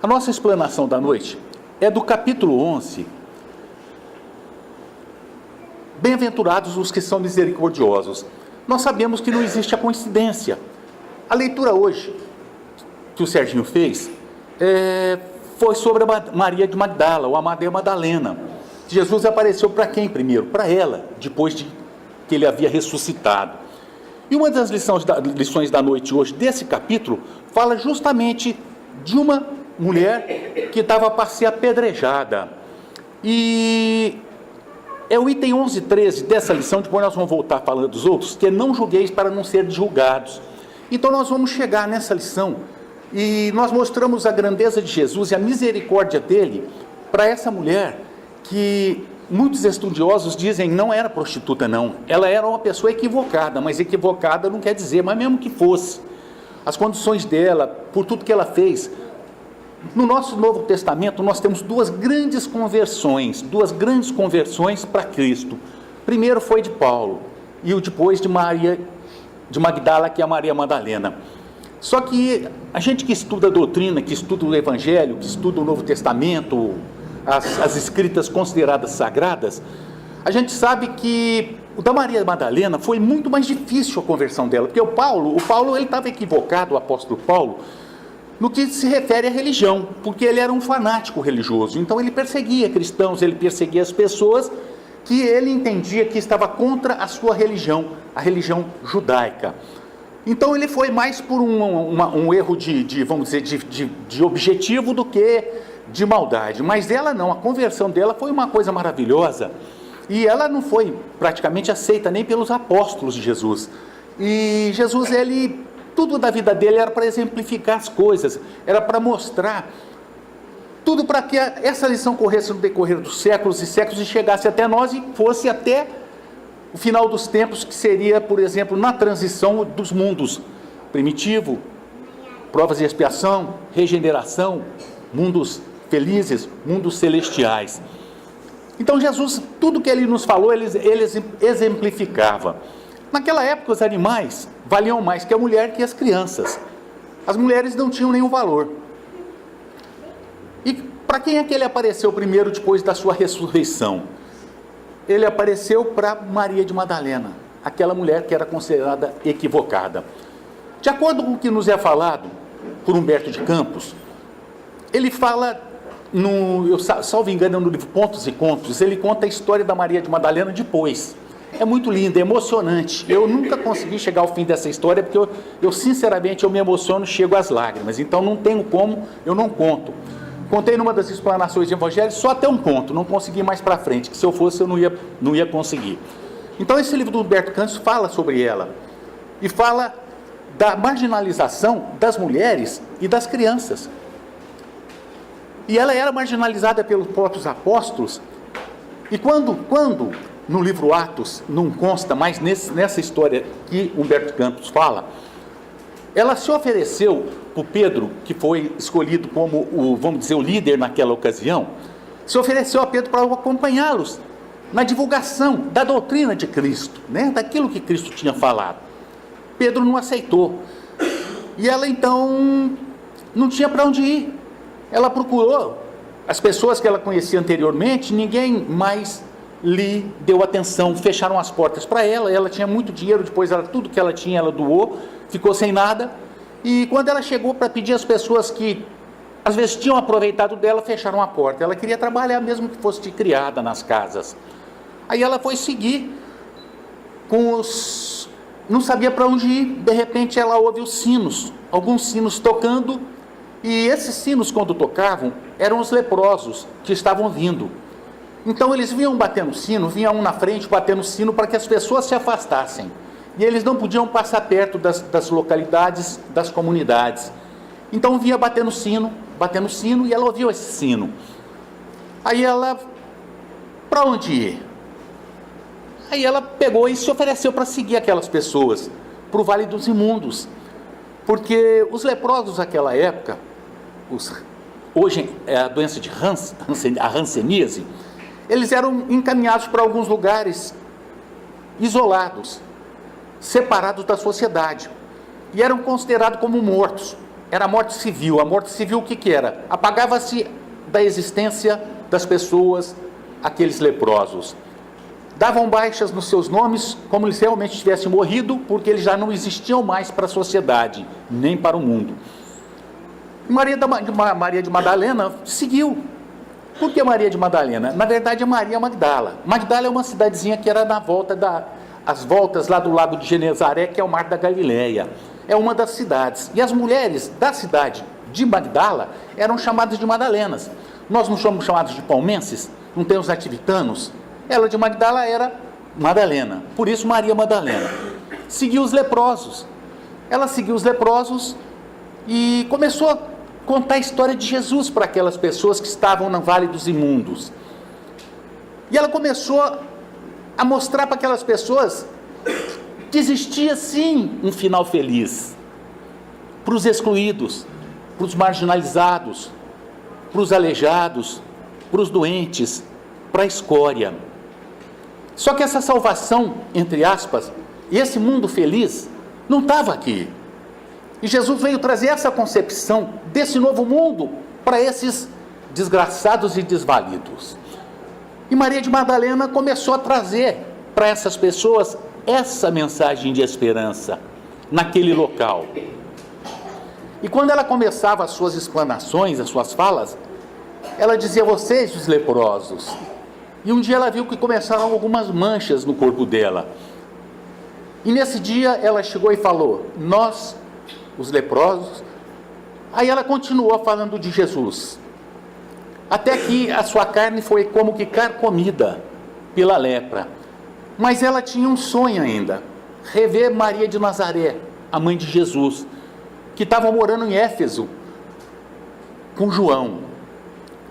A nossa explanação da noite é do capítulo 11. Bem-aventurados os que são misericordiosos. Nós sabemos que não existe a coincidência. A leitura hoje, que o Serginho fez, foi sobre a Maria de Magdala, ou a Maria Madalena. Jesus apareceu para quem primeiro? Para ela, depois de que ele havia ressuscitado. E uma das lições da noite hoje, desse capítulo, fala justamente de uma mulher que estava para ser apedrejada. E é o item 11:13 dessa lição, depois nós vamos voltar falando dos outros, que é não julgueis para não ser julgados. Então nós vamos chegar nessa lição e nós mostramos a grandeza de Jesus e a misericórdia dele para essa mulher que muitos estudiosos dizem não era prostituta não, ela era uma pessoa equivocada, mas equivocada não quer dizer, mas mesmo que fosse, as condições dela, por tudo que ela fez. No nosso Novo Testamento nós temos duas grandes conversões para Cristo. Primeiro foi de Paulo e o depois de Maria de Magdala, que é a Maria Madalena. Só que a gente que estuda a doutrina, que estuda o Evangelho, que estuda o Novo Testamento, as escritas consideradas sagradas, a gente sabe que o da Maria Madalena foi muito mais difícil a conversão dela, porque o Paulo ele estava equivocado, o apóstolo Paulo, no que se refere à religião, porque ele era um fanático religioso, então ele perseguia cristãos, ele perseguia as pessoas que ele entendia que estava contra a sua religião, a religião judaica. Então ele foi mais por um erro vamos dizer, de objetivo do que de maldade, mas ela não, a conversão dela foi uma coisa maravilhosa, e ela não foi praticamente aceita nem pelos apóstolos de Jesus, e Jesus, tudo da vida dele era para exemplificar as coisas, era para mostrar, tudo para que essa lição corresse no decorrer dos séculos e séculos e chegasse até nós e fosse até o final dos tempos, que seria, por exemplo, na transição dos mundos primitivo, provas de expiação, regeneração, mundos felizes, mundos celestiais. Então Jesus, tudo que ele nos falou, ele exemplificava. Naquela época os animais valiam mais que a mulher, que as crianças. As mulheres não tinham nenhum valor. E para quem é que ele apareceu primeiro depois da sua ressurreição? Ele apareceu para Maria de Madalena, aquela mulher que era considerada equivocada. De acordo com o que nos é falado por Humberto de Campos, ele fala, eu salvo engano, no livro Pontos e Contos, ele conta a história da Maria de Madalena depois. É muito lindo, é emocionante. Eu nunca consegui chegar ao fim dessa história, porque eu sinceramente, eu me emociono, chego às lágrimas. Então não tenho como, eu não conto. Contei numa das explanações de Evangelho só até um ponto, não consegui mais para frente, que se eu fosse eu não ia conseguir. Então esse livro do Humberto Campos fala sobre ela, e fala da marginalização das mulheres e das crianças. E ela era marginalizada pelos próprios apóstolos, e quando no livro Atos não consta, mas nessa história que Humberto Campos fala, ela se ofereceu para o Pedro, que foi escolhido como vamos dizer, o líder naquela ocasião, se ofereceu a Pedro para acompanhá-los na divulgação da doutrina de Cristo, daquilo que Cristo tinha falado. Pedro não aceitou, e ela então não tinha para onde ir. Ela procurou as pessoas que ela conhecia anteriormente, ninguém mais lhe deu atenção, fecharam as portas para ela tinha muito dinheiro, depois tudo que ela tinha ela doou, ficou sem nada, e quando ela chegou para pedir às pessoas que às vezes tinham aproveitado dela, fecharam a porta. Ela queria trabalhar mesmo que fosse de criada nas casas. Aí ela foi seguir não sabia para onde ir. De repente ela ouve os sinos, alguns sinos tocando, e esses sinos, quando tocavam, eram os leprosos que estavam vindo. Então eles vinham batendo sino, vinha um na frente batendo sino para que as pessoas se afastassem, e eles não podiam passar perto das localidades, das comunidades. Então vinha batendo sino, e ela ouviu esse sino. Aí ela, para onde ir? Aí ela pegou e se ofereceu para seguir aquelas pessoas para o Vale dos Imundos, porque os leprosos naquela época, hoje é a doença de a hanseníase, eles eram encaminhados para alguns lugares isolados, separados da sociedade, e eram considerados como mortos. era a morte civil. A morte civil o que que era? Apagava-se da existência das pessoas aqueles leprosos. Davam baixas nos seus nomes como se realmente tivessem morrido, porque eles já não existiam mais para a sociedade, nem para o mundo. Maria de Madalena seguiu. Por que Maria de Madalena? Na verdade é Maria Magdala. Magdala é uma cidadezinha que era na volta as voltas lá do lago de Genezaré, que é o mar da Galileia. É uma das cidades. E as mulheres da cidade de Magdala eram chamadas de Madalenas. Nós não somos chamados de palmenses? Não temos nativitanos? Ela de Magdala era Madalena. Por isso Maria Madalena. Seguiu os leprosos. Ela seguiu os leprosos e começou a contar a história de Jesus para aquelas pessoas que estavam no Vale dos Imundos. E ela começou a mostrar para aquelas pessoas que existia sim um final feliz para os excluídos, para os marginalizados, para os aleijados, para os doentes, para a escória. Só que essa salvação, entre aspas, e esse mundo feliz não estava aqui. E Jesus veio trazer essa concepção desse novo mundo para esses desgraçados e desvalidos. E Maria de Madalena começou a trazer para essas pessoas essa mensagem de esperança naquele local. E quando ela começava as suas explanações, as suas falas, ela dizia: vocês, os leprosos. E um dia ela viu que começaram algumas manchas no corpo dela. E nesse dia ela chegou e falou: nós, os leprosos. Aí ela continuou falando de Jesus, até que a sua carne foi como que carcomida pela lepra. Mas ela tinha um sonho ainda: rever Maria de Nazaré, a mãe de Jesus, que estava morando em Éfeso com João.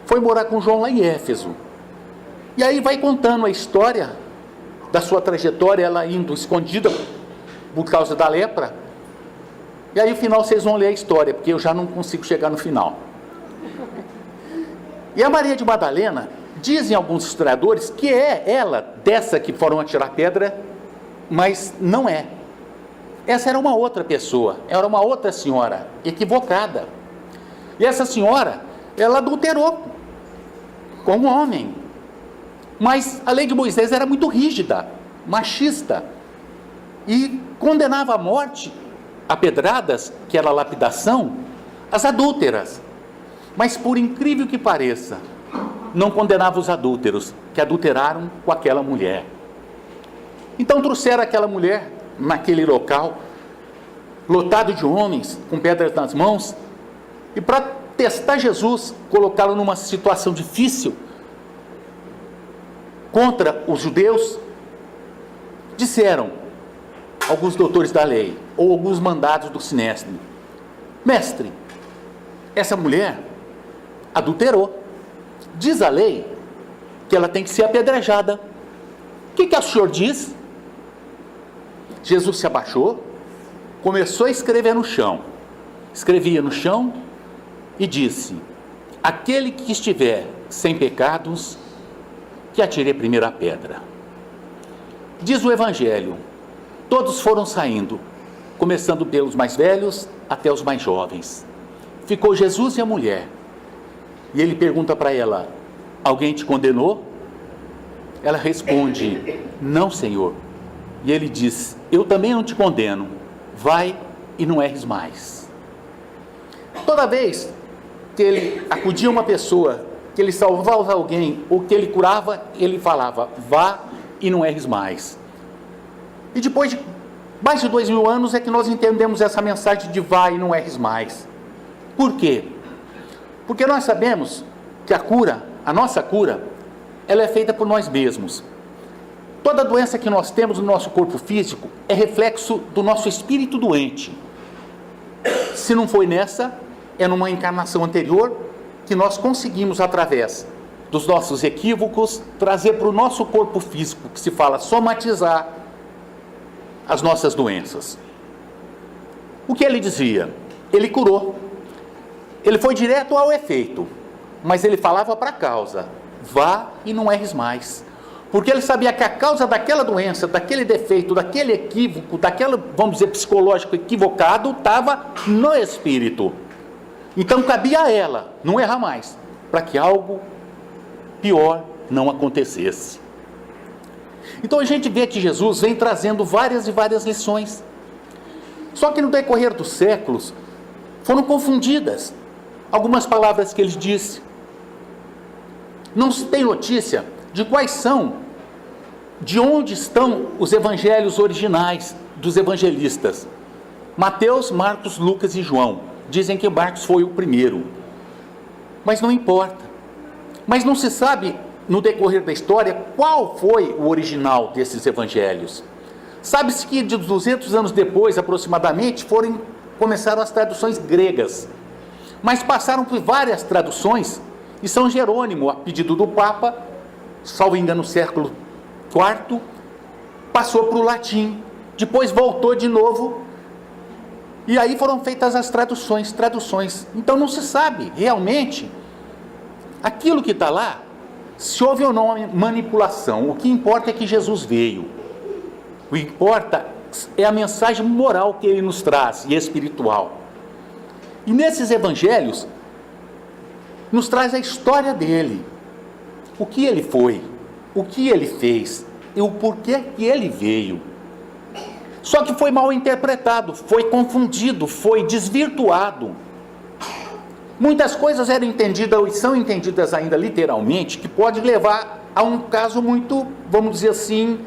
Foi morar com João lá em Éfeso. E aí vai contando a história da sua trajetória, ela indo escondida por causa da lepra. E aí no final vocês vão ler a história, porque eu já não consigo chegar no final. E a Maria de Madalena, dizem alguns historiadores que é ela, dessa que foram atirar pedra, mas não é. Essa era uma outra pessoa, era uma outra senhora, equivocada. E essa senhora, ela adulterou com um homem. Mas a lei de Moisés era muito rígida, machista, e condenava à morte, a pedradas, que era a lapidação, as adúlteras. Mas por incrível que pareça, não condenava os adúlteros, que adulteraram com aquela mulher. Então trouxeram aquela mulher naquele local, lotado de homens, com pedras nas mãos, e para testar Jesus, colocá-lo numa situação difícil, contra os judeus, disseram alguns doutores da lei, ou alguns mandados do Sinédrio: mestre, essa mulher adulterou. Diz a lei que ela tem que ser apedrejada. O que o senhor diz? Jesus se abaixou, começou a escrever no chão. Escrevia no chão e disse: aquele que estiver sem pecados, que atire a primeira pedra. Diz o Evangelho: todos foram saindo, começando pelos mais velhos até os mais jovens. Ficou Jesus e a mulher. E ele pergunta para ela: alguém te condenou? Ela responde: não, Senhor. E ele diz: eu também não te condeno. Vai e não erres mais. Toda vez que ele acudia uma pessoa, que ele salvava alguém, ou que ele curava, ele falava: vá e não erres mais. E depois de mais de 2000 anos é que nós entendemos essa mensagem de vá e não erres mais. Por quê? Porque nós sabemos que a cura, a nossa cura, ela é feita por nós mesmos. Toda doença que nós temos no nosso corpo físico é reflexo do nosso espírito doente. Se não foi nessa, é numa encarnação anterior que nós conseguimos, através dos nossos equívocos, trazer para o nosso corpo físico, que se fala somatizar, as nossas doenças. O que ele dizia? Ele curou. Ele foi direto ao efeito, mas ele falava para a causa: vá e não erres mais. Porque ele sabia que a causa daquela doença, daquele defeito, daquele equívoco, daquele, vamos dizer, psicológico equivocado, estava no espírito. Então cabia a ela não errar mais, para que algo pior não acontecesse. Então a gente vê que Jesus vem trazendo várias e várias lições. Só que no decorrer dos séculos foram confundidas algumas palavras que ele disse. Não se tem notícia de quais são, de onde estão os evangelhos originais dos evangelistas. Mateus, Marcos, Lucas e João. Dizem que Marcos foi o primeiro. Mas não importa. Mas não se sabe, no decorrer da história, qual foi o original desses evangelhos. Sabe-se que de 200 anos depois, aproximadamente, começaram as traduções gregas. Mas passaram por várias traduções, e São Jerônimo, a pedido do Papa, salvo engano, no século IV, passou para o latim. Depois voltou de novo, e aí foram feitas as traduções. Então não se sabe realmente aquilo que está lá, se houve ou não manipulação. O que importa é que Jesus veio. O que importa é a mensagem moral que ele nos traz, e espiritual. E nesses evangelhos, nos traz a história dele. O que ele foi, o que ele fez, e o porquê que ele veio. Só que foi mal interpretado, foi confundido, foi desvirtuado. Muitas coisas eram entendidas e são entendidas ainda literalmente, que pode levar a um caso muito, vamos dizer assim,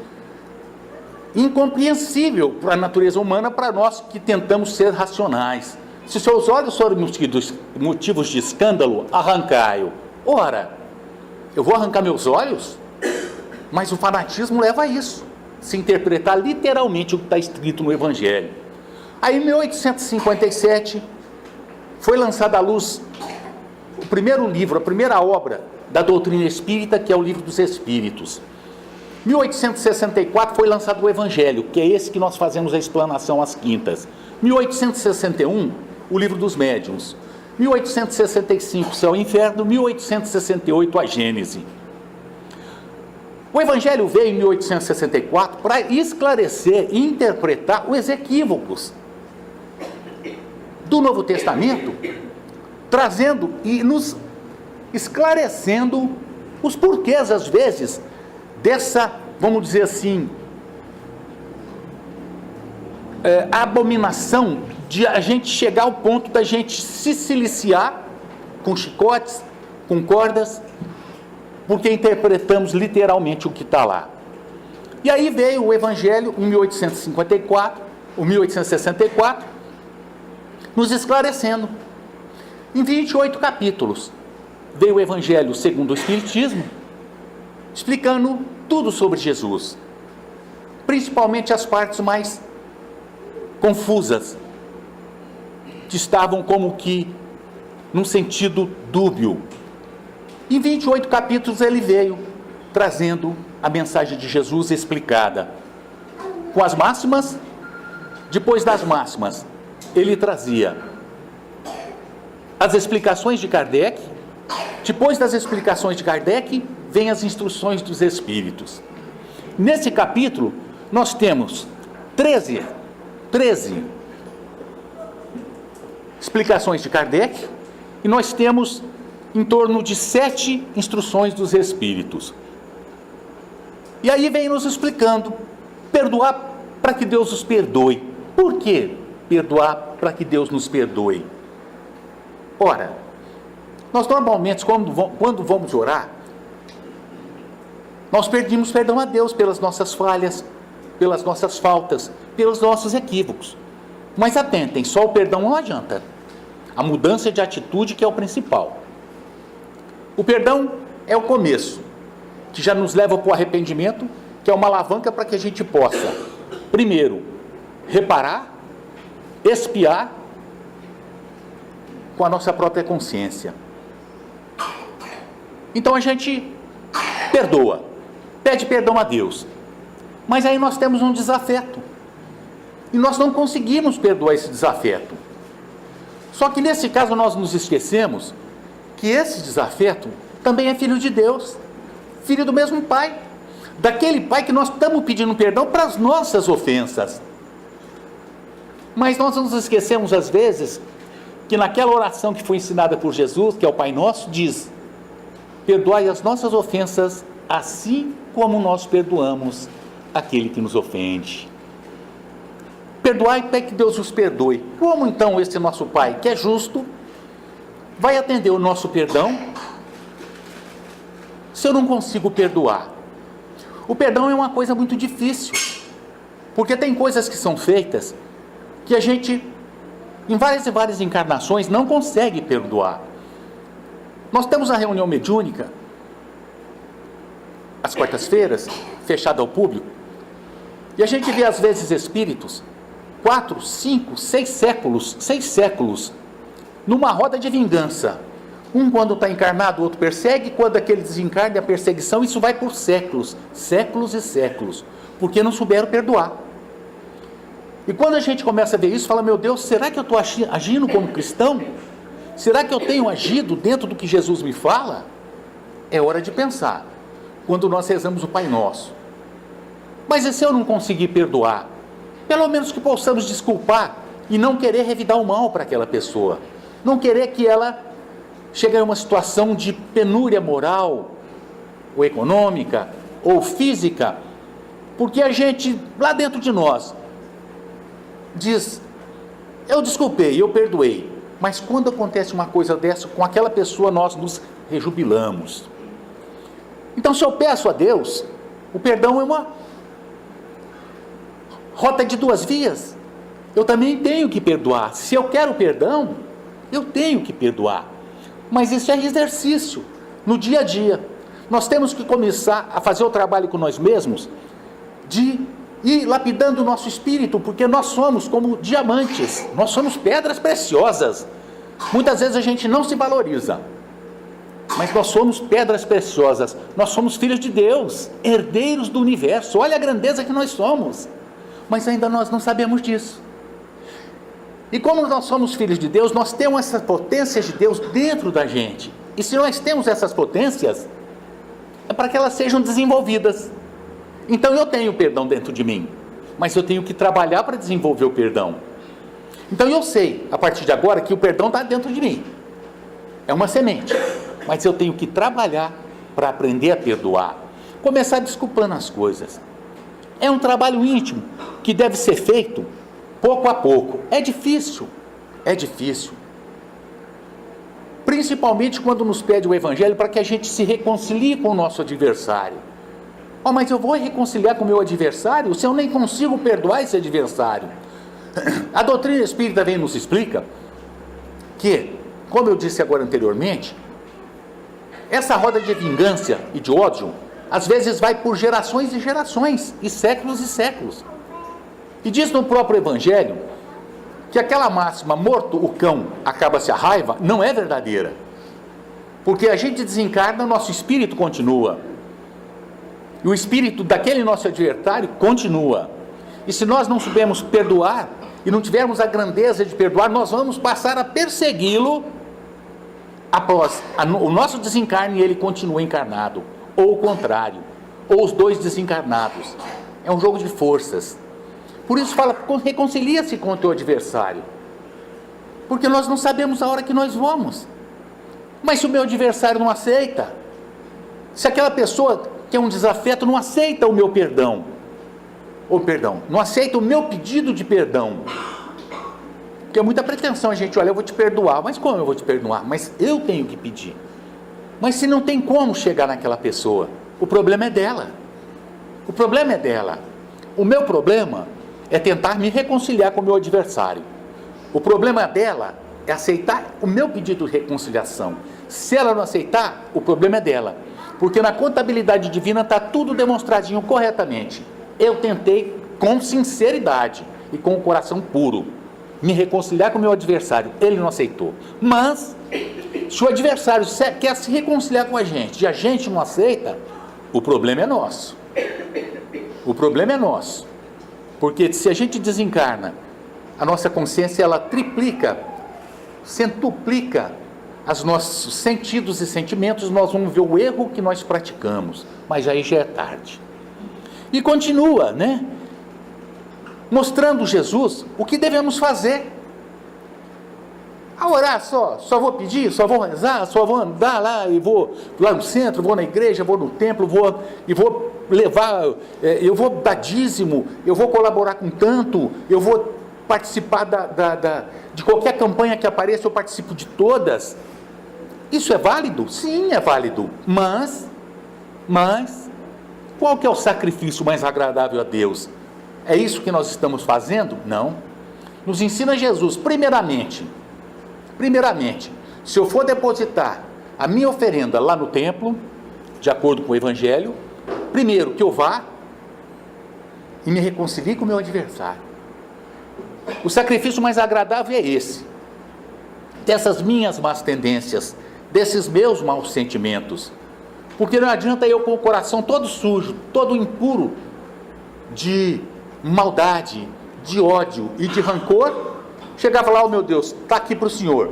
incompreensível para a natureza humana, para nós que tentamos ser racionais. Se seus olhos forem motivos de escândalo, arrancai-o. Ora, eu vou arrancar meus olhos? Mas o fanatismo leva a isso, se interpretar literalmente o que está escrito no Evangelho. Aí, em 1857, foi lançado à luz o primeiro livro, a primeira obra da doutrina espírita, que é o Livro dos Espíritos. Em 1864 foi lançado o Evangelho, que é esse que nós fazemos a explanação às quintas. 1861, o Livro dos Médiuns. 1865, Céu e Inferno. 1868, a Gênese. O Evangelho veio em 1864 para esclarecer e interpretar os equívocos do Novo Testamento, trazendo e nos esclarecendo os porquês, às vezes, dessa, vamos dizer assim, abominação de a gente chegar ao ponto da gente se siliciar com chicotes, com cordas, porque interpretamos literalmente o que está lá. E aí veio o Evangelho em 1864, nos esclarecendo. Em 28 capítulos, veio o Evangelho segundo o Espiritismo, explicando tudo sobre Jesus, principalmente as partes mais confusas, que estavam como que num sentido dúbio. Em 28 capítulos ele veio trazendo a mensagem de Jesus explicada, com as máximas. Depois das máximas, ele trazia as explicações de Kardec. Depois das explicações de Kardec, vem as instruções dos Espíritos. Nesse capítulo, nós temos 13 explicações de Kardec, e nós temos em torno de 7 instruções dos Espíritos. E aí vem nos explicando, perdoar para que Deus os perdoe. Por que perdoar para que Deus nos perdoe? Ora, nós normalmente, quando vamos orar, nós pedimos perdão a Deus pelas nossas falhas, pelas nossas faltas, pelos nossos equívocos. Mas atentem, só o perdão não adianta. A mudança de atitude que é o principal. O perdão é o começo, que já nos leva para o arrependimento, que é uma alavanca para que a gente possa, primeiro, reparar, expiar com a nossa própria consciência. Então a gente perdoa, pede perdão a Deus, mas aí nós temos um desafeto, e nós não conseguimos perdoar esse desafeto. Só que nesse caso nós nos esquecemos que esse desafeto também é filho de Deus, filho do mesmo Pai, daquele Pai que nós estamos pedindo perdão para as nossas ofensas. Mas nós nos esquecemos às vezes que naquela oração que foi ensinada por Jesus, que é o Pai Nosso, diz: perdoai as nossas ofensas, assim como nós perdoamos aquele que nos ofende. Perdoai para que Deus os perdoe. Como então esse nosso Pai, que é justo, vai atender o nosso perdão se eu não consigo perdoar? O perdão é uma coisa muito difícil, porque tem coisas que são feitas que a gente, em várias e várias encarnações, não consegue perdoar. Nós temos a reunião mediúnica, às quartas-feiras, fechada ao público, e a gente vê às vezes espíritos, 4, 5, 6 séculos, numa roda de vingança. Um, quando está encarnado, o outro persegue, quando aquele desencarna, a perseguição, isso vai por séculos e séculos, porque não souberam perdoar. E quando a gente começa a ver isso, fala: meu Deus, será que eu estou agindo como cristão? Será que eu tenho agido dentro do que Jesus me fala? É hora de pensar, quando nós rezamos o Pai Nosso. Mas e se eu não conseguir perdoar? Pelo menos que possamos desculpar e não querer revidar o mal para aquela pessoa. Não querer que ela chegue a uma situação de penúria moral, ou econômica, ou física, porque a gente, lá dentro de nós, diz: eu desculpei, eu perdoei. Mas quando acontece uma coisa dessa com aquela pessoa, nós nos rejubilamos. Então, se eu peço a Deus, o perdão é uma rota de 2 vias. Eu também tenho que perdoar. Se eu quero perdão, eu tenho que perdoar. Mas isso é exercício, no dia a dia. Nós temos que começar a fazer o trabalho com nós mesmos, de ir lapidando o nosso espírito, porque nós somos como diamantes, nós somos pedras preciosas. Muitas vezes a gente não se valoriza, mas nós somos pedras preciosas, nós somos filhos de Deus, herdeiros do universo. Olha a grandeza que nós somos, mas ainda nós não sabemos disso. E como nós somos filhos de Deus, nós temos essas potências de Deus dentro da gente. E se nós temos essas potências, é para que elas sejam desenvolvidas. Então eu tenho perdão dentro de mim, mas eu tenho que trabalhar para desenvolver o perdão. Então eu sei, a partir de agora, que o perdão está dentro de mim. É uma semente, mas eu tenho que trabalhar para aprender a perdoar. Começar desculpando as coisas. É um trabalho íntimo que deve ser feito pouco a pouco. É difícil. Principalmente quando nos pede o Evangelho para que a gente se reconcilie com o nosso adversário. Oh, mas eu vou reconciliar com o meu adversário se eu nem consigo perdoar esse adversário? A doutrina espírita vem e nos explica que, como eu disse agora anteriormente, essa roda de vingança e de ódio, às vezes vai por gerações e gerações, e séculos. E diz no próprio Evangelho que aquela máxima, morto o cão, acaba-se a raiva, não é verdadeira. Porque a gente desencarna, nosso espírito continua. E o espírito daquele nosso adversário continua. E se nós não soubermos perdoar, e não tivermos a grandeza de perdoar, nós vamos passar a persegui-lo após o nosso desencarne e ele continua encarnado. Ou o contrário, ou os dois desencarnados. É um jogo de forças. Por isso fala: reconcilia-se com o teu adversário, porque nós não sabemos a hora que nós vamos. Mas se o meu adversário não aceita, se aquela pessoa que é um desafeto não aceita o meu perdão, não aceita o meu pedido de perdão, porque é muita pretensão a gente: olha, eu vou te perdoar. Mas como eu vou te perdoar? Mas eu tenho que pedir. Mas se não tem como chegar naquela pessoa, o problema é dela. O meu problema é tentar me reconciliar com o meu adversário. O problema dela é aceitar o meu pedido de reconciliação. Se ela não aceitar, o problema é dela, porque na contabilidade divina está tudo demonstradinho corretamente. Eu tentei com sinceridade e com o coração puro me reconciliar com o meu adversário, ele não aceitou. Mas se o adversário quer se reconciliar com a gente e a gente não aceita, o problema é nosso. Porque se a gente desencarna, a nossa consciência ela triplica, centuplica os nossos sentidos e sentimentos. Nós vamos ver o erro que nós praticamos, mas aí já é tarde. E continua, mostrando Jesus o que devemos fazer. A orar só vou pedir, só vou rezar, só vou andar lá e vou lá no centro, vou na igreja, vou no templo, vou levar, eu vou dar dízimo, eu vou colaborar com tanto, eu vou participar de qualquer campanha que apareça, eu participo de todas. Isso é válido? Sim, é válido, mas qual que é o sacrifício mais agradável a Deus? É isso que nós estamos fazendo? Não. Nos ensina Jesus, primeiramente, se eu for depositar a minha oferenda lá no templo, de acordo com o Evangelho, primeiro que eu vá e me reconcilie com o meu adversário. O sacrifício mais agradável é esse, dessas minhas más tendências, desses meus maus sentimentos, porque não adianta eu com o coração todo sujo, todo impuro, de maldade, de ódio e de rancor, chegar e falar, oh meu Deus, está aqui para o Senhor.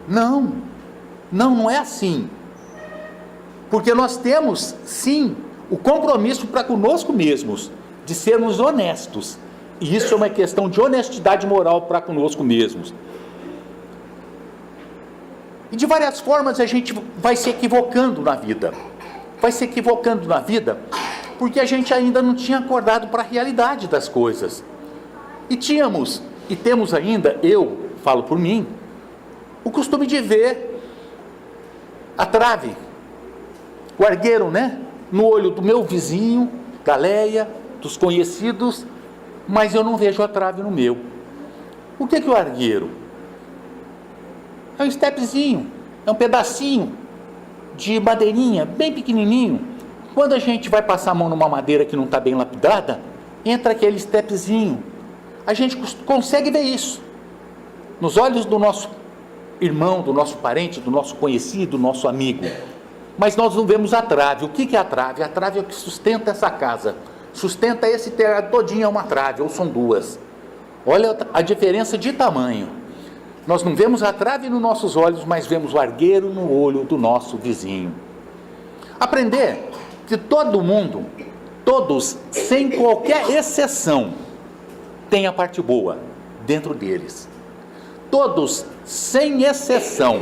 Não é assim, porque nós temos sim o compromisso para conosco mesmos, de sermos honestos, e isso é uma questão de honestidade moral para conosco mesmos. E de várias formas a gente vai se equivocando na vida, porque a gente ainda não tinha acordado para a realidade das coisas, e temos ainda, eu falo por mim, o costume de ver a trave, o argueiro, no olho do meu vizinho, da Leia, dos conhecidos, mas eu não vejo a trave no meu. O que é o argueiro? É um stepzinho, é um pedacinho de madeirinha, bem pequenininho. Quando a gente vai passar a mão numa madeira que não está bem lapidada, entra aquele stepzinho. A gente consegue ver isso nos olhos do nosso irmão, do nosso parente, do nosso conhecido, do nosso amigo. Mas nós não vemos a trave. O que é a trave? A trave é o que sustenta essa casa. Sustenta esse telhado todinho, é uma trave, ou são duas. Olha a diferença de tamanho. Nós não vemos a trave nos nossos olhos, mas vemos o argueiro no olho do nosso vizinho. Aprender que todo mundo, todos, sem qualquer exceção, tem a parte boa dentro deles. Todos, sem exceção,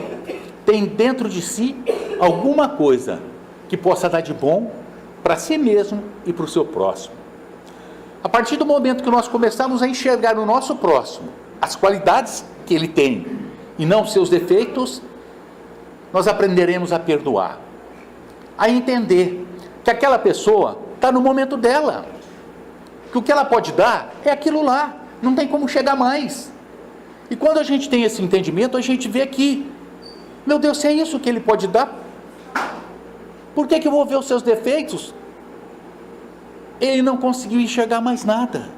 têm dentro de si alguma coisa que possa dar de bom para si mesmo e para o seu próximo. A partir do momento que nós começarmos a enxergar no nosso próximo as qualidades que ele tem e não seus defeitos, nós aprenderemos a perdoar, a entender que aquela pessoa está no momento dela, que o que ela pode dar é aquilo lá, não tem como chegar mais. E quando a gente tem esse entendimento, a gente vê que, meu Deus, se é isso que ele pode dar, por que eu vou ver os seus defeitos? Ele não conseguiu enxergar mais nada,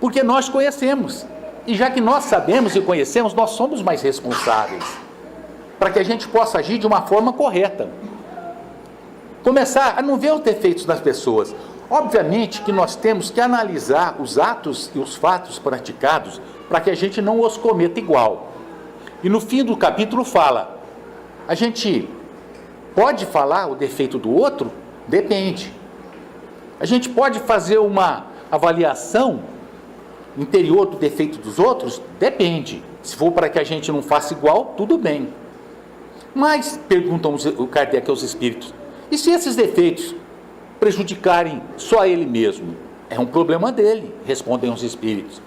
porque nós conhecemos, e já que nós sabemos e conhecemos, nós somos mais responsáveis, para que a gente possa agir de uma forma correta, começar a não ver os defeitos das pessoas. Obviamente que nós temos que analisar os atos e os fatos praticados, para que a gente não os cometa igual. E no fim do capítulo fala, a gente pode falar o defeito do outro? Depende. A gente pode fazer uma avaliação interior do defeito dos outros? Depende. Se for para que a gente não faça igual, tudo bem. Mas, perguntam o Kardec aos espíritos, e se esses defeitos prejudicarem só ele mesmo? É um problema dele, respondem os espíritos.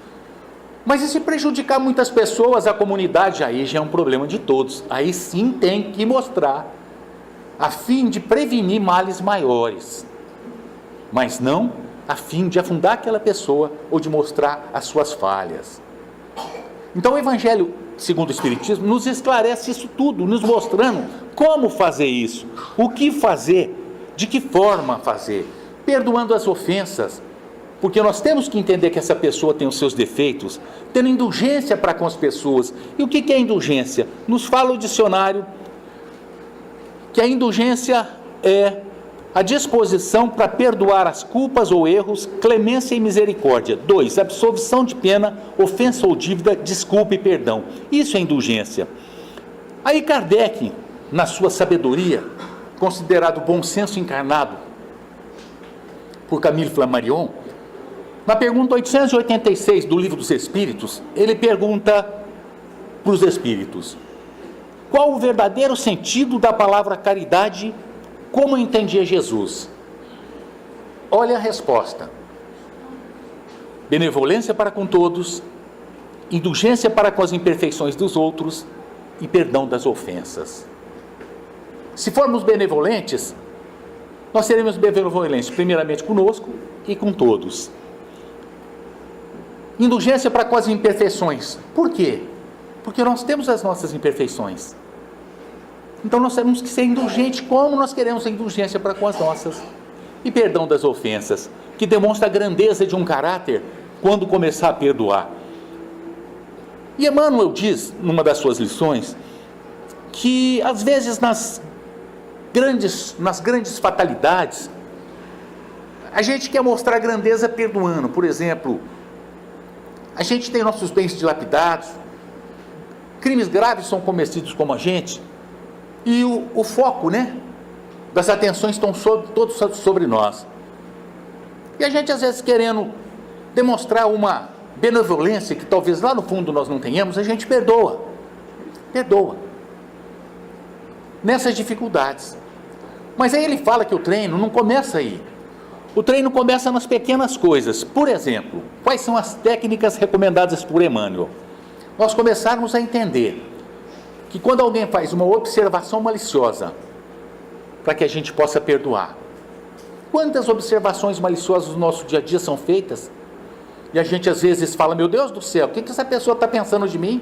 Mas e se prejudicar muitas pessoas, a comunidade? Aí já é um problema de todos. Aí sim tem que mostrar, a fim de prevenir males maiores, mas não a fim de afundar aquela pessoa ou de mostrar as suas falhas. Então o Evangelho, segundo o Espiritismo, nos esclarece isso tudo, nos mostrando como fazer isso, o que fazer, de que forma fazer, perdoando as ofensas, porque nós temos que entender que essa pessoa tem os seus defeitos, tendo indulgência para com as pessoas. E o que é indulgência? Nos fala o dicionário que a indulgência é a disposição para perdoar as culpas ou erros, clemência e misericórdia. 2. Absolvição de pena, ofensa ou dívida, desculpa e perdão. Isso é indulgência. Aí Kardec, na sua sabedoria, considerado bom senso encarnado por Camille Flammarion, Na pergunta 886 do Livro dos Espíritos, ele pergunta para os espíritos: qual o verdadeiro sentido da palavra caridade, como entendia Jesus? Olha a resposta: benevolência para com todos, indulgência para com as imperfeições dos outros e perdão das ofensas. Se formos benevolentes, nós seremos benevolentes primeiramente conosco e com todos. Indulgência para com as imperfeições. Por quê? Porque nós temos as nossas imperfeições. Então nós temos que ser indulgentes como nós queremos a indulgência para com as nossas. E perdão das ofensas, que demonstra a grandeza de um caráter quando começar a perdoar. E Emmanuel diz, numa das suas lições, que às vezes nas grandes fatalidades, a gente quer mostrar grandeza perdoando. Por exemplo, a gente tem nossos bens dilapidados, crimes graves são cometidos como a gente, e o foco, das atenções estão todos sobre nós. E a gente às vezes querendo demonstrar uma benevolência que talvez lá no fundo nós não tenhamos, a gente perdoa nessas dificuldades. Mas aí ele fala que o treino não começa aí. O treino começa nas pequenas coisas. Por exemplo, quais são as técnicas recomendadas por Emmanuel? Nós começarmos a entender que quando alguém faz uma observação maliciosa, para que a gente possa perdoar. Quantas observações maliciosas no nosso dia a dia são feitas? E a gente às vezes fala: meu Deus do céu, o que essa pessoa está pensando de mim?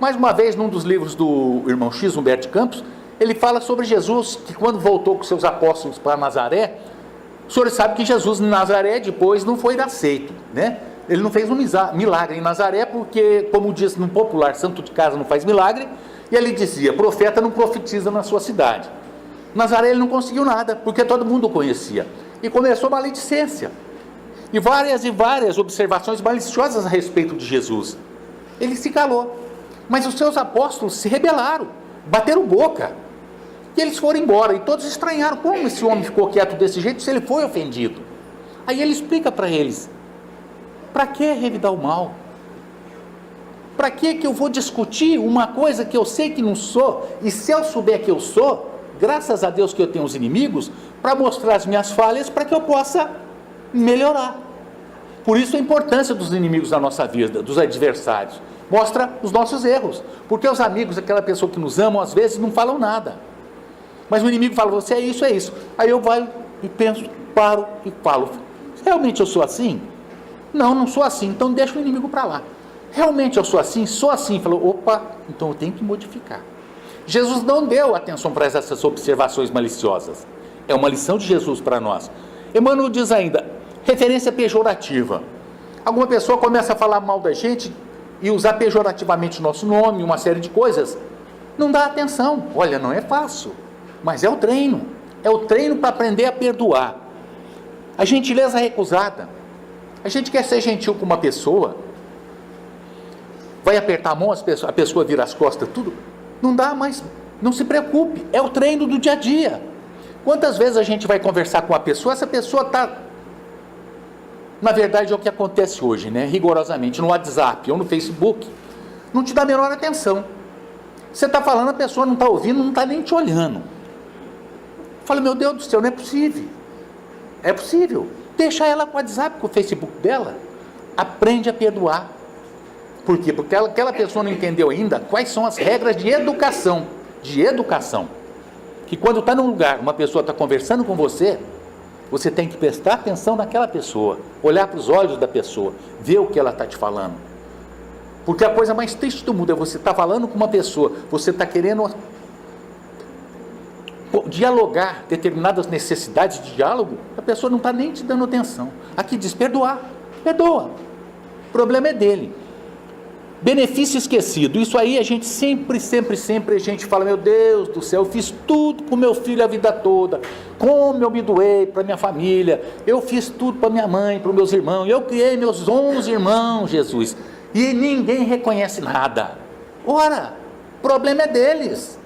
Mais uma vez, num dos livros do irmão X, Humberto de Campos, ele fala sobre Jesus, que quando voltou com seus apóstolos para Nazaré, o senhor sabe que Jesus em Nazaré depois não foi aceito, Ele não fez um milagre em Nazaré, porque, como diz no popular, santo de casa não faz milagre, e ele dizia: profeta não profetiza na sua cidade. Nazaré ele não conseguiu nada, porque todo mundo o conhecia, e começou a maledicência, e várias observações maliciosas a respeito de Jesus. Ele se calou, mas os seus apóstolos se rebelaram, bateram boca, e eles foram embora, e todos estranharam: como esse homem ficou quieto desse jeito se ele foi ofendido? Aí ele explica para eles: para que revidar o mal? Para que eu vou discutir uma coisa que eu sei que não sou, e se eu souber que eu sou, graças a Deus que eu tenho os inimigos, para mostrar as minhas falhas, para que eu possa melhorar. Por isso a importância dos inimigos na nossa vida, dos adversários. Mostra os nossos erros, porque os amigos, aquela pessoa que nos ama, às vezes não falam nada, mas o inimigo fala: você é isso. Aí eu vou e penso, paro e falo: realmente eu sou assim? Não sou assim, então deixa o inimigo para lá. Realmente eu sou assim? Sou assim. Falou: opa, então eu tenho que modificar. Jesus não deu atenção para essas observações maliciosas. É uma lição de Jesus para nós. Emmanuel diz ainda: referência pejorativa. Alguma pessoa começa a falar mal da gente e usar pejorativamente o nosso nome, uma série de coisas. Não dá atenção. Olha, não é fácil, mas é o treino. É o treino para aprender a perdoar. A gentileza recusada. A gente quer ser gentil com uma pessoa, vai apertar a mão, a pessoa vira as costas, tudo. Não dá mais, não se preocupe, é o treino do dia a dia. Quantas vezes a gente vai conversar com uma pessoa, essa pessoa está... Na verdade é o que acontece hoje, rigorosamente, no WhatsApp ou no Facebook, não te dá a menor atenção. Você está falando, a pessoa não está ouvindo, não está nem te olhando. Fala: meu Deus do céu, não é possível. É possível. Deixa ela com o WhatsApp, com o Facebook dela. Aprende a perdoar. Por quê? Porque aquela pessoa não entendeu ainda quais são as regras de educação. Que quando está num lugar, uma pessoa está conversando com você, você tem que prestar atenção naquela pessoa, olhar para os olhos da pessoa, ver o que ela está te falando. Porque a coisa mais triste do mundo é você estar falando com uma pessoa, você está querendo dialogar determinadas necessidades de diálogo, a pessoa não está nem te dando atenção. Aqui diz: perdoar, perdoa. O problema é dele. Benefício esquecido. Isso aí a gente sempre a gente fala: meu Deus do céu, eu fiz tudo com meu filho a vida toda, como eu me doei para minha família, eu fiz tudo para minha mãe, para os meus irmãos, eu criei meus 11 irmãos, Jesus, e ninguém reconhece nada. Ora, o problema é deles.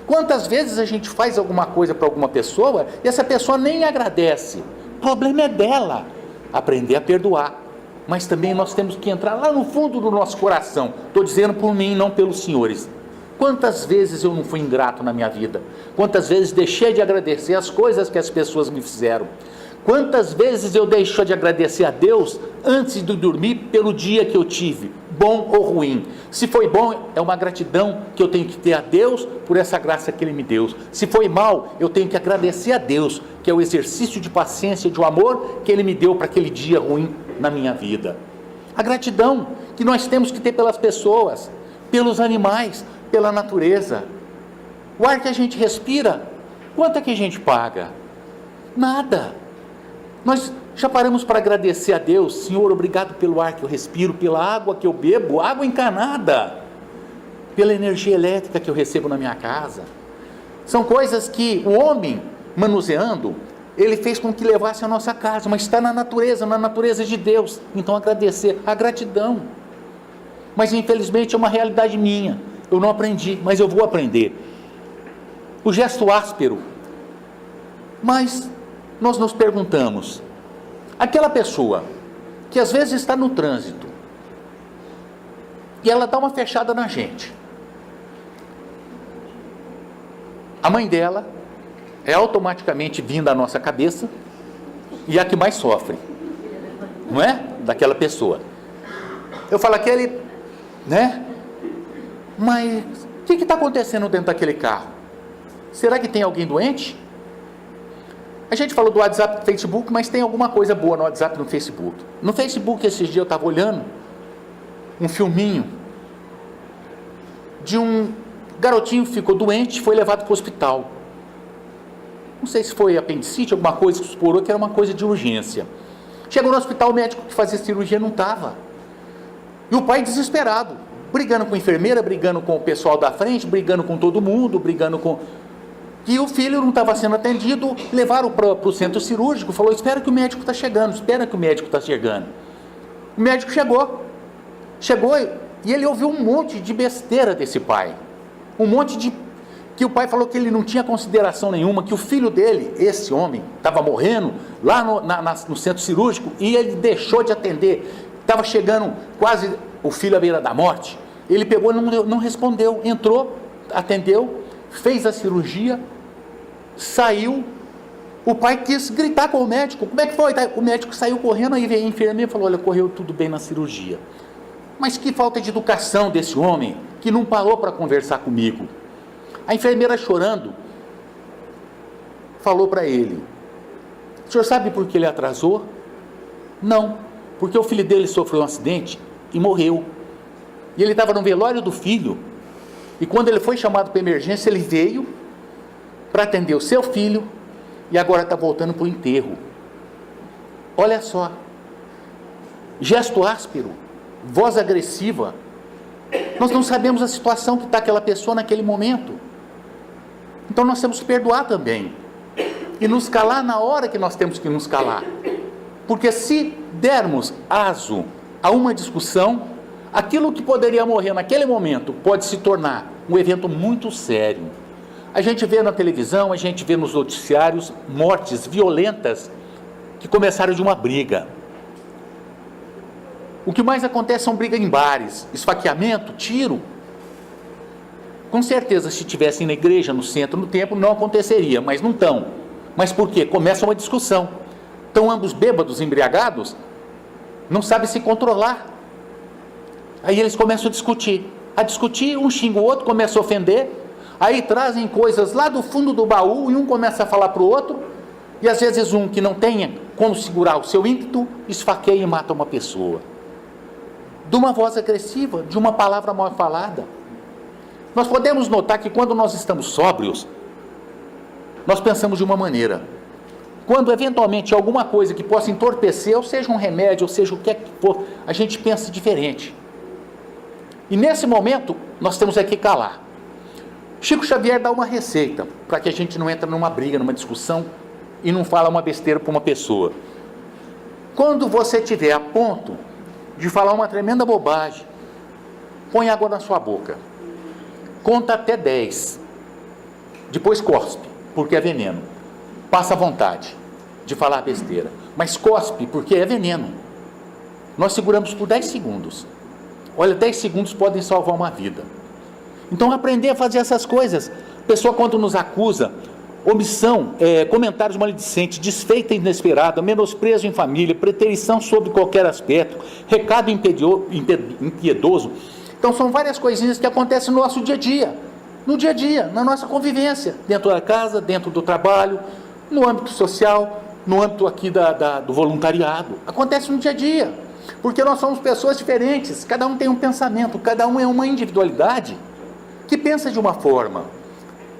Quantas vezes a gente faz alguma coisa para alguma pessoa e essa pessoa nem agradece? O problema é dela. aprender a perdoar. Mas também nós temos que entrar lá no fundo do nosso coração. Estou dizendo por mim, não pelos senhores. Quantas vezes eu não fui ingrato na minha vida? Quantas vezes deixei de agradecer as coisas que as pessoas me fizeram? Quantas vezes eu deixo de agradecer a Deus antes de dormir pelo dia que eu tive, bom ou ruim? Se foi bom, é uma gratidão que eu tenho que ter a Deus por essa graça que Ele me deu. Se foi mal, eu tenho que agradecer a Deus, que é o exercício de paciência e de amor que Ele me deu para aquele dia ruim na minha vida. A gratidão que nós temos que ter pelas pessoas, pelos animais, pela natureza. O ar que a gente respira, quanto é que a gente paga? Nada. Nós já paramos para agradecer a Deus? Senhor, obrigado pelo ar que eu respiro, pela água que eu bebo, água encanada, pela energia elétrica que eu recebo na minha casa. São coisas que o homem, manuseando, ele fez com que levasse a nossa casa, mas está na natureza de Deus. Então agradecer, a gratidão. Mas infelizmente é uma realidade minha, eu não aprendi, mas eu vou aprender. O gesto áspero, mas nós nos perguntamos, aquela pessoa que às vezes está no trânsito e ela dá uma fechada na gente, a mãe dela é automaticamente vinda à nossa cabeça e a que mais sofre, não é? Daquela pessoa. Eu falo aquele, né? Mas o que está acontecendo dentro daquele carro? Será que tem alguém doente? A gente falou do WhatsApp e do Facebook, mas tem alguma coisa boa no WhatsApp e no Facebook. No Facebook, esses dias eu estava olhando um filminho de um garotinho que ficou doente e foi levado para o hospital. Não sei se foi apendicite, alguma coisa que explorou, que era uma coisa de urgência. Chegou no hospital, o médico que fazia cirurgia não estava. E o pai desesperado, brigando com a enfermeira, brigando com o pessoal da frente, brigando com todo mundo, brigando com... E o filho não estava sendo atendido, levaram para o centro cirúrgico, falou, espera que o médico está chegando, espera que o médico está chegando. O médico chegou e ele ouviu um monte de besteira desse pai, um monte de... que o pai falou que ele não tinha consideração nenhuma, que o filho dele, esse homem, estava morrendo lá no centro cirúrgico e ele deixou de atender, estava chegando quase o filho à beira da morte, ele pegou e não respondeu, entrou, atendeu, fez a cirurgia, saiu, o pai quis gritar com o médico, como é que foi? O médico saiu correndo, aí veio a enfermeira e falou, olha, correu tudo bem na cirurgia. Mas que falta de educação desse homem, que não parou para conversar comigo. A enfermeira chorando, falou para ele, o senhor sabe por que ele atrasou? Não, porque o filho dele sofreu um acidente e morreu. E ele estava no velório do filho, e quando ele foi chamado para emergência, ele veio para atender o seu filho e agora está voltando para o enterro. Olha só, gesto áspero, voz agressiva, nós não sabemos a situação que está aquela pessoa naquele momento, então nós temos que perdoar também, e nos calar na hora que nós temos que nos calar, porque se dermos aso a uma discussão, aquilo que poderia morrer naquele momento pode se tornar um evento muito sério. A gente vê na televisão, a gente vê nos noticiários mortes violentas que começaram de uma briga. O que mais acontece são brigas em bares, esfaqueamento, tiro. Com certeza, se estivessem na igreja, no centro, no templo, não aconteceria, mas não estão. Mas por quê? Começa uma discussão. Estão ambos bêbados, embriagados, não sabem se controlar. Aí eles começam a discutir, um xinga o outro, começa a ofender, aí trazem coisas lá do fundo do baú, e um começa a falar para o outro, e às vezes um que não tenha como segurar o seu ímpeto, esfaqueia e mata uma pessoa. De uma voz agressiva, de uma palavra mal falada. Nós podemos notar que quando nós estamos sóbrios, nós pensamos de uma maneira. Quando eventualmente alguma coisa que possa entorpecer, ou seja um remédio, ou seja o que é que for, a gente pensa diferente. E nesse momento, nós temos que calar. Chico Xavier dá uma receita, para que a gente não entre numa briga, numa discussão, e não fala uma besteira para uma pessoa. Quando você estiver a ponto de falar uma tremenda bobagem, põe água na sua boca. Conta até 10. Depois cospe, porque é veneno. Passa à vontade. de falar besteira, mas cospe, porque é veneno. Nós seguramos por 10 segundos. Olha, 10 segundos podem salvar uma vida. Então, aprender a fazer essas coisas. A pessoa, quando nos acusa, omissão, comentários maledicentes, desfeita inesperada, menosprezo em família, preterição sobre qualquer aspecto, recado impiedoso. Então, são várias coisinhas que acontecem no nosso dia a dia. No dia a dia, na nossa convivência, dentro da casa, dentro do trabalho, no âmbito social, no âmbito aqui do voluntariado. Acontece no dia a dia, porque nós somos pessoas diferentes, cada um tem um pensamento, cada um é uma individualidade que pensa de uma forma.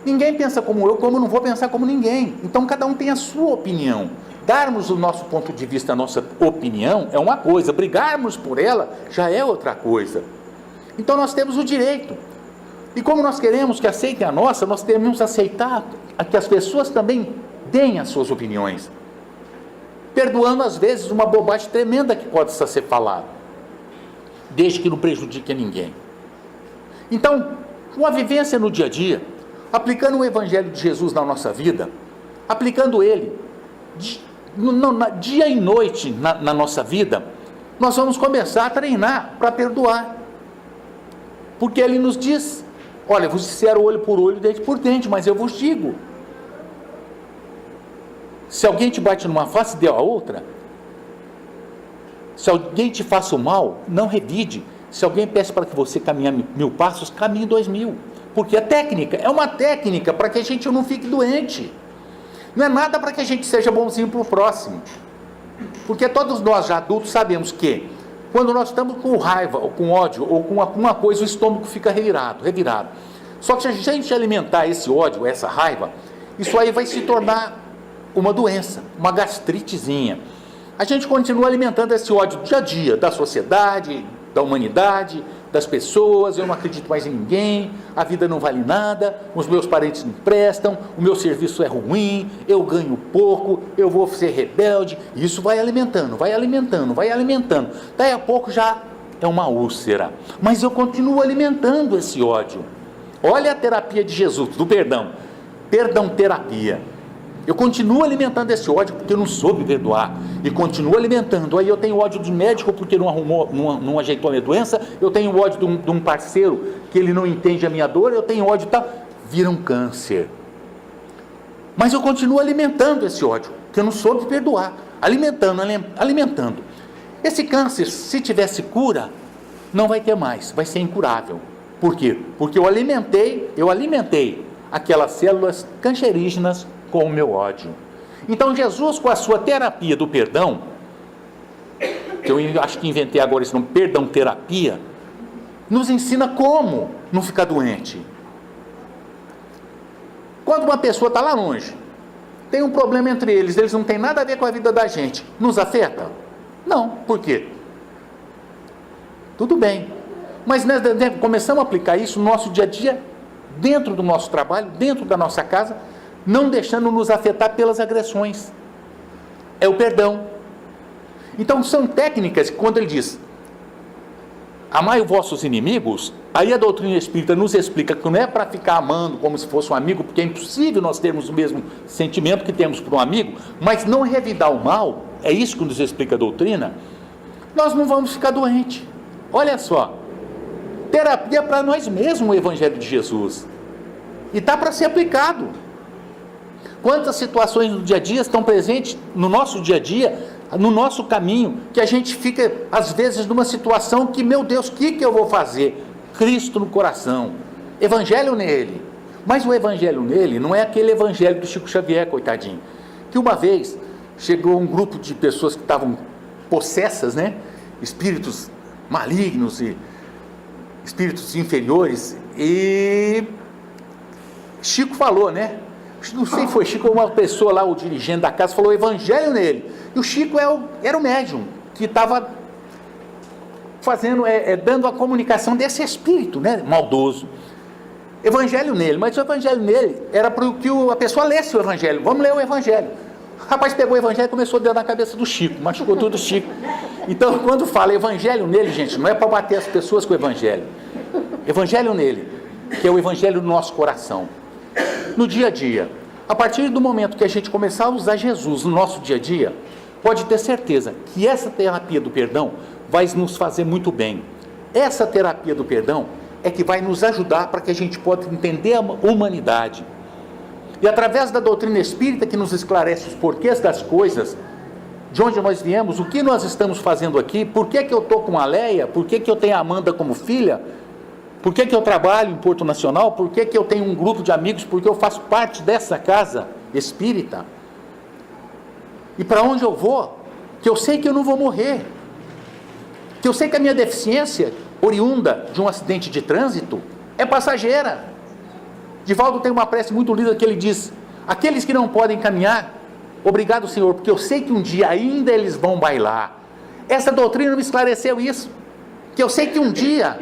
Ninguém pensa como eu, como eu não vou pensar como ninguém. Então cada um tem a sua opinião. Darmos o nosso ponto de vista, a nossa opinião é uma coisa, brigarmos por ela já é outra coisa. Então nós temos o direito. E como nós queremos que aceitem a nossa, nós devemos aceitar que as pessoas também deem as suas opiniões, perdoando às vezes uma bobagem tremenda que pode ser falada, desde que não prejudique a ninguém. Então, uma vivência no dia a dia, aplicando o Evangelho de Jesus na nossa vida, aplicando ele dia e noite na nossa vida, nós vamos começar a treinar para perdoar, porque ele nos diz: olha, vos disseram olho por olho, dente por dente, mas eu vos digo, se alguém te bate numa face, dê a outra. Se alguém te faça o mal, não revide. Se alguém peça para que você caminhe 1000 passos, caminhe 2000. Porque a técnica é uma técnica para que a gente não fique doente. Não é nada para que a gente seja bonzinho para o próximo. Porque todos nós já adultos sabemos que quando nós estamos com raiva, ou com ódio, ou com alguma coisa, o estômago fica revirado. Só que se a gente alimentar esse ódio, essa raiva, isso aí vai se tornar uma doença, uma gastritezinha. A gente continua alimentando esse ódio dia a dia, da sociedade, da humanidade, das pessoas. Eu não acredito mais em ninguém, a vida não vale nada, os meus parentes não prestam, o meu serviço é ruim, eu ganho pouco, eu vou ser rebelde. Isso vai alimentando. Daí a pouco já é uma úlcera, mas eu continuo alimentando esse ódio. Olha a terapia de Jesus, do perdão terapia. Eu continuo alimentando esse ódio porque eu não soube perdoar, e continuo alimentando. Aí eu tenho ódio do médico porque não ajeitou a minha doença, eu tenho ódio de um parceiro que ele não entende a minha dor, eu tenho ódio tal, vira um câncer. Mas eu continuo alimentando esse ódio, que eu não soube perdoar, alimentando. Esse câncer, se tivesse cura, não vai ter mais, vai ser incurável. Por quê? Porque eu alimentei aquelas células cancerígenas com o meu ódio. Então Jesus, com a sua terapia do perdão, que eu acho que inventei agora esse nome, perdão terapia, nos ensina como não ficar doente. Quando uma pessoa está lá longe, tem um problema entre eles não têm nada a ver com a vida da gente, nos afeta? Não. Por quê? Tudo bem, mas nós começamos a aplicar isso no nosso dia a dia, dentro do nosso trabalho, dentro da nossa casa, não deixando nos afetar pelas agressões. É o perdão. Então são técnicas que, quando ele diz amai os vossos inimigos, aí a doutrina espírita nos explica que não é para ficar amando como se fosse um amigo, porque é impossível nós termos o mesmo sentimento que temos por um amigo, mas não revidar o mal, é isso que nos explica a doutrina, nós não vamos ficar doentes. Olha só, terapia para nós mesmos o Evangelho de Jesus, e está para ser aplicado. Quantas situações do dia a dia estão presentes no nosso dia a dia, no nosso caminho, que a gente fica, às vezes, numa situação que, meu Deus, o que eu vou fazer? Cristo no coração, Evangelho nele. Mas o Evangelho nele não é aquele Evangelho do Chico Xavier, coitadinho, que uma vez chegou um grupo de pessoas que estavam possessas, né? Espíritos malignos e espíritos inferiores, e Chico falou, né? Não sei se foi Chico ou uma pessoa lá, o dirigente da casa, falou Evangelho nele. E o Chico era o médium que estava fazendo, dando a comunicação desse espírito, né, maldoso. Evangelho nele, mas o Evangelho nele era para que a pessoa lesse o Evangelho. Vamos ler o Evangelho. O rapaz pegou o Evangelho e começou a dar na cabeça do Chico, machucou tudo o Chico. Então, quando fala Evangelho nele, gente, não é para bater as pessoas com o Evangelho. Evangelho nele, que é o Evangelho do nosso coração. No dia a dia, A partir do momento que a gente começar a usar Jesus no nosso dia a dia, pode ter certeza que essa terapia do perdão vai nos fazer muito bem. Essa terapia do perdão é que vai nos ajudar para que a gente possa entender a humanidade. E através da doutrina espírita que nos esclarece os porquês das coisas, de onde nós viemos, o que nós estamos fazendo aqui, por que eu estou com a Leia, por que eu tenho a Amanda como filha, por que eu trabalho em Porto Nacional, por que eu tenho um grupo de amigos, porque eu faço parte dessa casa espírita. E para onde eu vou, que eu sei que eu não vou morrer, que eu sei que a minha deficiência, oriunda de um acidente de trânsito, é passageira. Divaldo tem uma prece muito linda que ele diz: aqueles que não podem caminhar, obrigado, Senhor, porque eu sei que um dia ainda eles vão bailar. Essa doutrina me esclareceu isso, que eu sei que um dia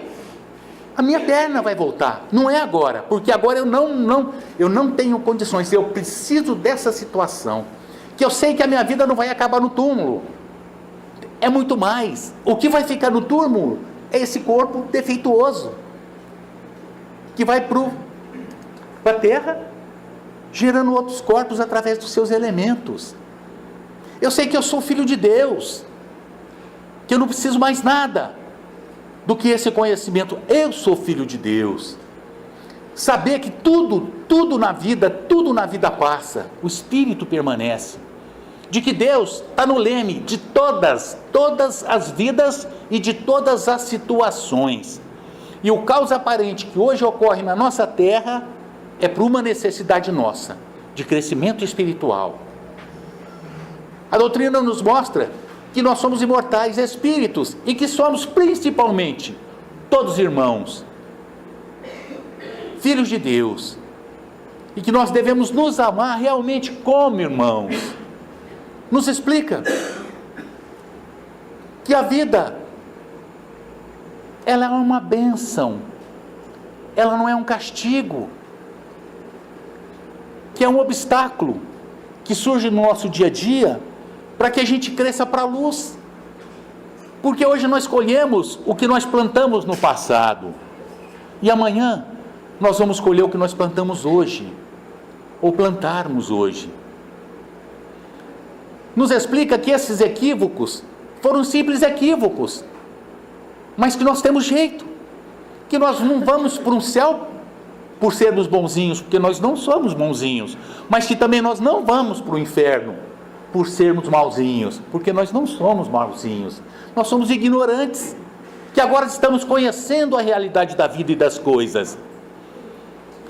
a minha perna vai voltar, não é agora, porque agora eu não tenho condições, eu preciso dessa situação, que eu sei que a minha vida não vai acabar no túmulo, é muito mais. O que vai ficar no túmulo é esse corpo defeituoso, que vai para a terra, gerando outros corpos através dos seus elementos. Eu sei que eu sou filho de Deus, que eu não preciso mais nada do que esse conhecimento. Eu sou filho de Deus. Saber que tudo na vida passa, o Espírito permanece. De que Deus está no leme de todas as vidas e de todas as situações. E o caos aparente que hoje ocorre na nossa terra é por uma necessidade nossa, de crescimento espiritual. A doutrina nos mostra que nós somos imortais espíritos e que somos principalmente todos irmãos, filhos de Deus, e que nós devemos nos amar realmente como irmãos. Nos explica que a vida, ela é uma bênção, ela não é um castigo, que é um obstáculo que surge no nosso dia a dia para que a gente cresça para a luz, porque hoje nós colhemos o que nós plantamos no passado, e amanhã nós vamos colher o que nós plantamos hoje, ou plantarmos hoje. Nos explica que esses equívocos foram simples equívocos, mas que nós temos jeito, que nós não vamos para um céu por sermos bonzinhos, porque nós não somos bonzinhos, mas que também nós não vamos para o inferno por sermos malzinhos, porque nós não somos malzinhos, nós somos ignorantes, que agora estamos conhecendo a realidade da vida e das coisas,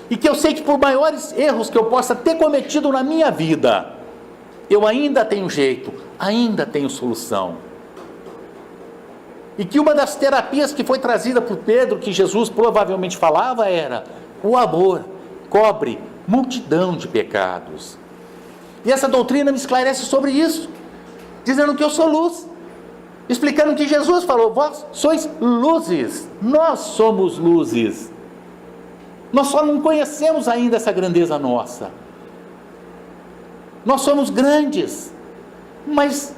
e que eu sei que por maiores erros que eu possa ter cometido na minha vida, eu ainda tenho jeito, ainda tenho solução. E que uma das terapias que foi trazida por Pedro, que Jesus provavelmente falava, era: o amor cobre multidão de pecados. E essa doutrina me esclarece sobre isso, dizendo que eu sou luz, explicando que Jesus falou: vós sois luzes, nós somos luzes. Nós só não conhecemos ainda essa grandeza nossa. Nós somos grandes, mas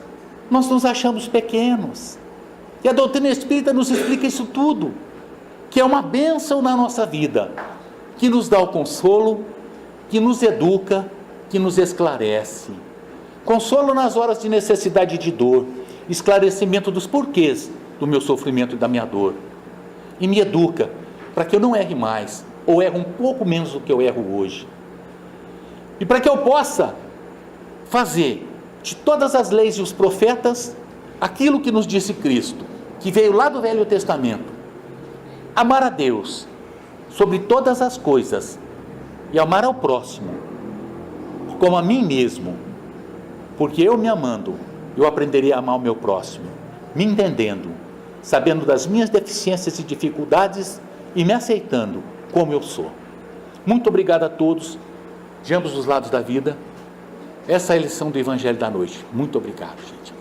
nós nos achamos pequenos. E a doutrina espírita nos explica isso tudo, que é uma bênção na nossa vida, que nos dá o consolo, que nos educa, que nos esclarece. Consolo nas horas de necessidade e de dor, esclarecimento dos porquês do meu sofrimento e da minha dor. E me educa para que eu não erre mais, ou erre um pouco menos do que eu erro hoje. E para que eu possa fazer de todas as leis e os profetas aquilo que nos disse Cristo, que veio lá do Velho Testamento: amar a Deus sobre todas as coisas e amar ao próximo como a mim mesmo, porque eu me amando, eu aprenderei a amar o meu próximo, me entendendo, sabendo das minhas deficiências e dificuldades e me aceitando como eu sou. Muito obrigado a todos, de ambos os lados da vida. Essa é a lição do Evangelho da noite. Muito obrigado, gente.